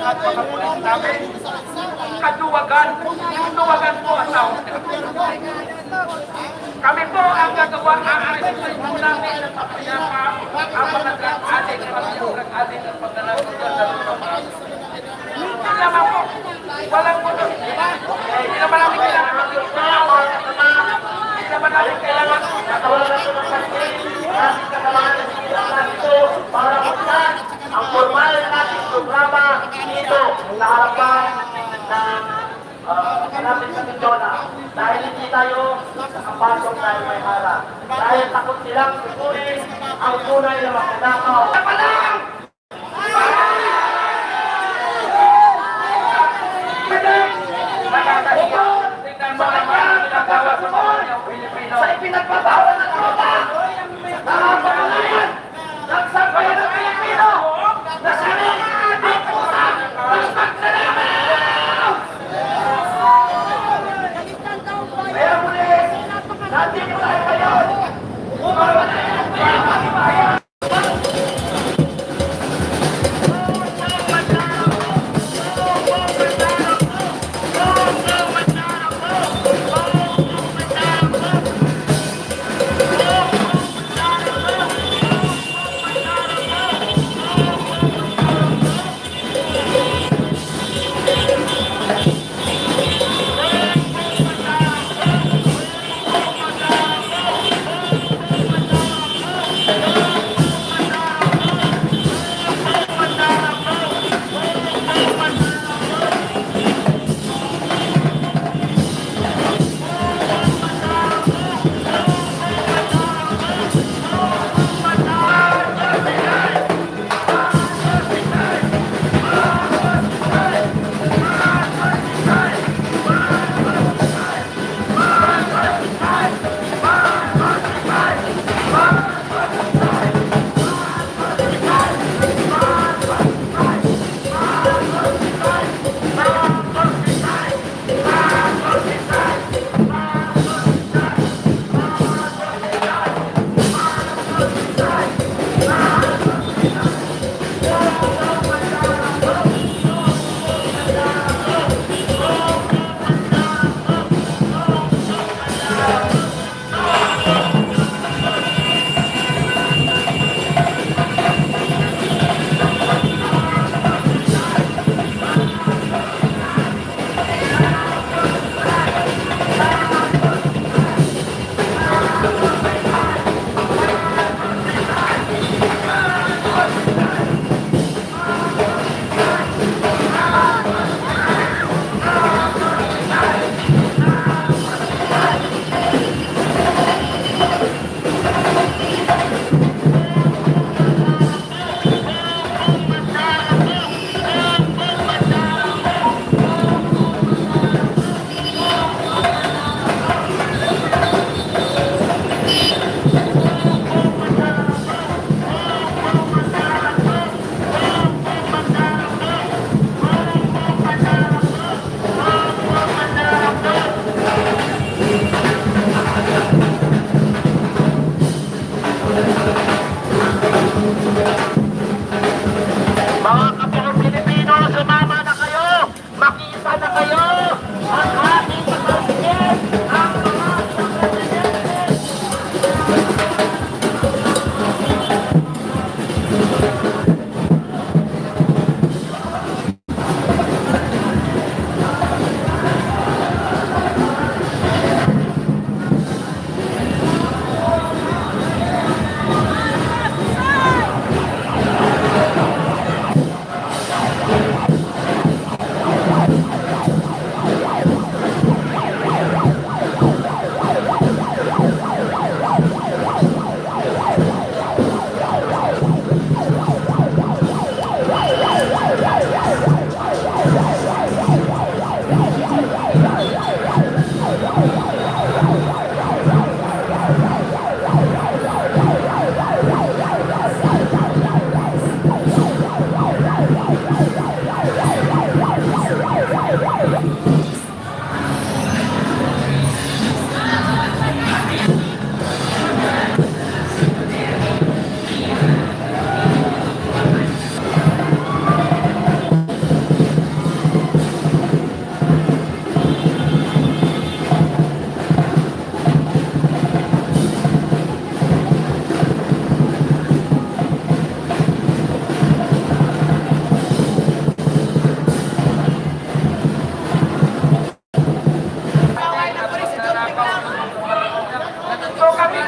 at mga pulis namin. Kaduwagan po asawa. Kami po ang gagawa aayusin po namin ng kapayapa ang mga drug-addict, pag-drug-addict at paglalagod sa lupa. Hindi naman po, walang po. Hindi naman namin kailangan hindi naman namin kailangan nakawalan po ng sarili. Natin kailangan ng ito para buksan ang formal natin programa dito sa harapan ng natin sa Mindona. Dahil hindi tayo nakapasok dahil may harap. Dahil takot silang susunin ang tunay na magnanakaw. Tama lang! Tingnan mo ang ginagawa sa mga Pilipino. Sa ipinagpatawa ng tropa! Nakapagalayan! Nagsabayan ng Pilipino! Nasari ang pusa ng magnanakaw! Kaya muli, nandito tayo ngayon! Umawalayan ang pagbabayan! Oh!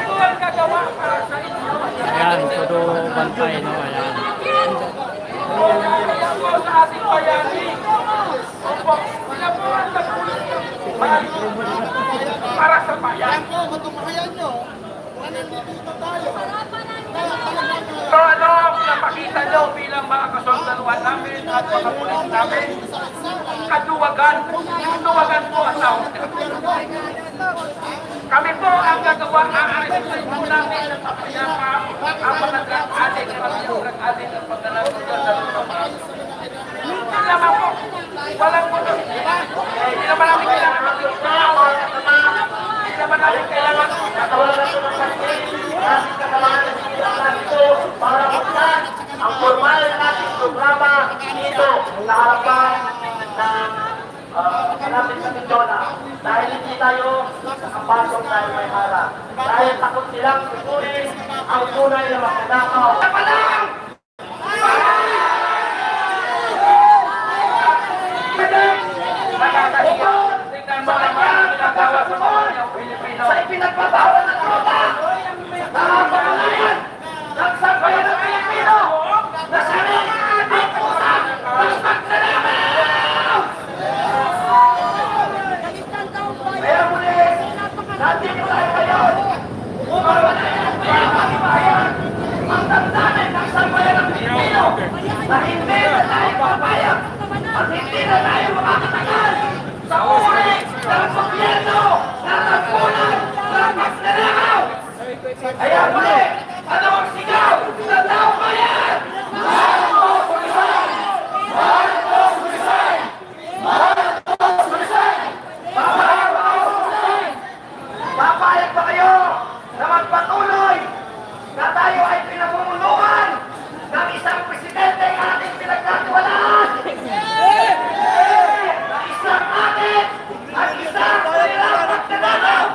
ko ang gagawa para sa inyo. Ayan, todo bantay, no? Ayan. Kaya po sa ating bayani. Opo, sila po ang bayani para sa bayan. So ano, napakita nyo bilang mga kasundaluhan namin at mga pulis namin, kaduwagan po ang tawag. Kami po ang gagawa, aarestuin po namin ng papayapa ang mga drug addict, at pagdalagunan sa lupa. Hindi naman po, walang puno. Hindi naman namin kailangan mag-iunaw, hindi naman namin kailangan natawagan ito ng sarili, natin kasalanan ng sinilangan ito para buksan ang formal nating programa dito sa harapan ng malapit sa Mindona. Dahil hindi tayo nakapasok dahil may harap. Dahil takot silang susurin ang tunay na magnanakaw. Apa lang! Tingnan mo naman, ginagawa sa mga Pilipino. Sa ipinagpabawal ng droga! Nakapagalayan! Nagsabayan ng Pilipino! Nasarin ang pusa ng magnanakaw! Kaya muli, nandito tayo ngayon upang manayan ang pagbabayan ang damdamin ng sambayan ng Pilipino na hindi na tayo papayag at hindi na tayo makakatagal sa uri ng gobyerno na nagpunan ng magnanakaw. Kaya muli, ano ang sigaw ng taong bayan? Marcos resign! Marcos resign! Marcos resign! Papayag ba kayo na magpatuloy na tayo ay pinamumulungan ng isang presidente ng ating pinagkatiwalaan? Na isang atin at isang kanilang magnanakaw?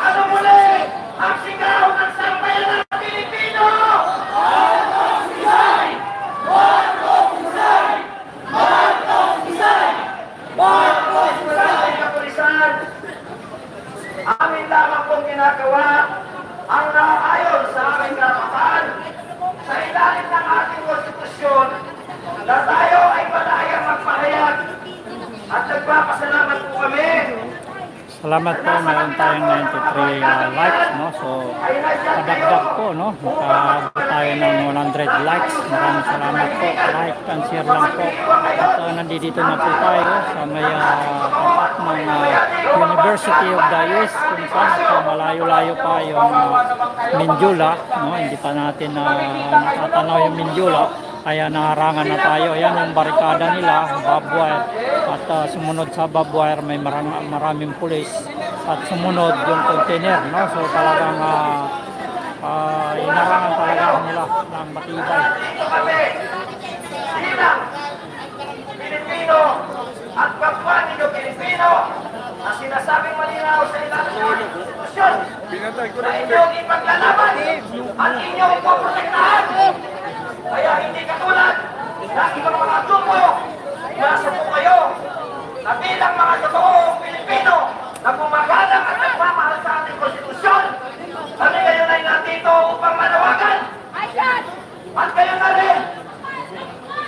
Ano muli ang sigaw ng sambayan ng Pilipino? Marcos resign! Marcos resign! Marcos resign! Marcos resign! Kapulisan! Amin lamang pong ginagawa ang naayon sa aming karapatan sa ilalim ng ating konstitusyon na tayo ay malayang magpahayag at nagpapasalamat po kami. Salamat po, mayroon tayong 93 likes, no? So, padagdag po, no? Nakaabot tayo ng 100 likes. Maraming salamat po. Like and share lang po. At nandito na po tayo sa may tapat ng University of the East, kung saan malayo-layo pa yung Mindula, no? Hindi pa natin natatanaw yung Mindula. Kaya naharangan na tayo. Ayan yung barikada nila, barbed wire. At sumunod sa barbed wire may maraming pulis. At sumunod yung container, no? So talagang inarangan talaga nila ng matibay. Bilang Pilipino at kapwa ninyo Pilipino na sinasabing malinaw sa ilalim ng konstitusyon na inyong ipaglalaban at inyong ipoprotektahan. Kaya hindi katulad ng ibang mga grupo na suko kayo na bilang mga totoong Pilipino na gumagalang at nagmamahal sa ating konstitusyon. Kami kayo na nandito upang manawagan. At kayo na rin,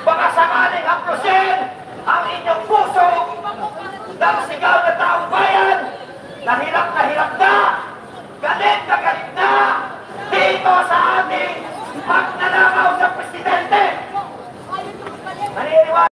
baka sakaling haplusin ang inyong puso ng sigaw na taong bayan na hirap na